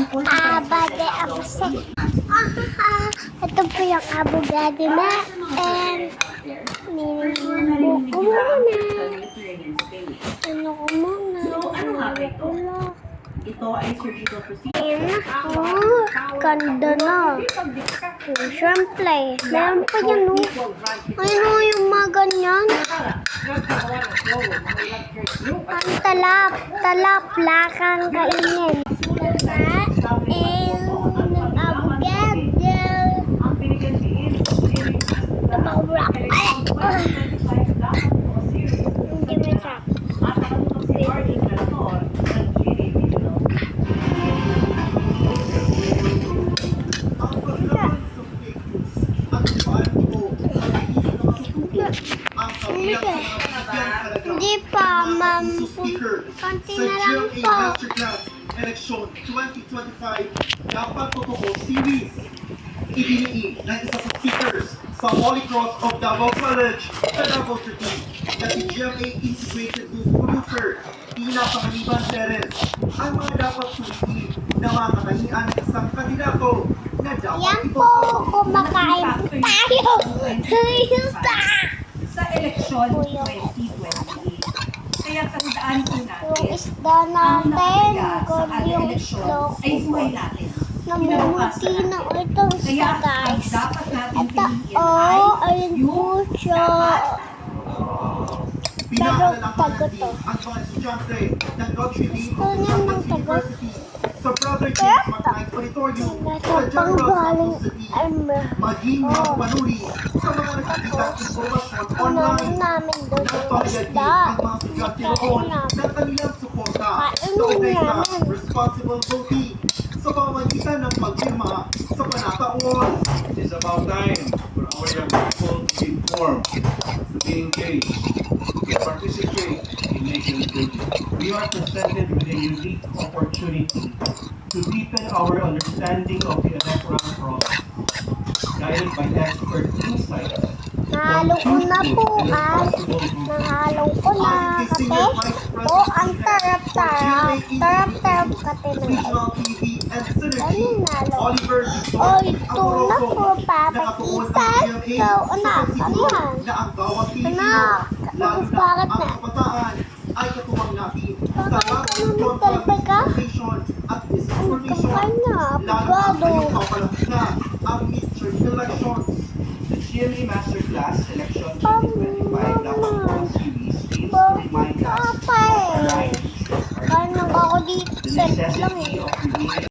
Abade abse. Ito po yung abogado na. And nibuko muna. Ano ko muna. Nibuko na. Ito ay surgical procedure. Ayan na. Oh, ganda na. Siyempre. Meron pa yan, no? Ano yung mga ganyan? Ang talap. Talap. Lakang kainin. Hindi pa, ma'am. Konti na lang po. Election 2025 dapat totoo series ibiniin ng isa sa speakers sa Holy Cross of Davao College sa Davao City na si GMA Integrated News Producer Tina Pangaliban Perez ang mga dapat sulitin na mga katangian ng isang kandidato na dapat Yan po, kumakain po tayo. Sa eleksyon 2028. Kaya tandaan po natin, Yung isda ang natin, nakakaya sa good kada yung eleksyon itlog. ay buhay natin. Namumuti na ito Kaya sa guys. dapat natin Ito, piliin oh, ayun yung po siya. pinakalalang tago to. ang mga estudyante ng Notre Dame Gusto niya ng tago. University sa Brother Kaya James McKnight Auditorium sa Nasa General panggaling, Santos City. ano, Maging magpanuri sa mga nakikita informasyon ano online. namin doon yung Nagpapayag isda. ang mga estudyante roon ng kanilang suporta sa Kainin sa namin. responsible voting sa pamamagitan ng pagpirma sa panataon. It is about time for our young people to be informed, to be engaged, to participate in nation building. We are presented with a unique opportunity to deepen our understanding of the electoral process, guided by expert insights. Nahalo ko na po, nahalo ko na kate. Oh, ang tarap-tarap. Tarap-tarap kate na Regional TV and Synergy, Ayun, nalo. Oliver Oh, Victor ito na po, papakita. Ikaw, anak, ano yan? na ang bawat Pilipino, Anak, lalo na bakit ang na? kabataan, ay katuwang natin sa Bakit lahat ka ng naman talaga? information at Ang disinformation, kampanya, lalo na abogado. ngayong papalapit na ang midterm elections. The GMA Masterclass Election 2025 Dapat Series aims to remind us of our Papay. rights, Kaya nang ako dito, the set lang necessity eh. of remaining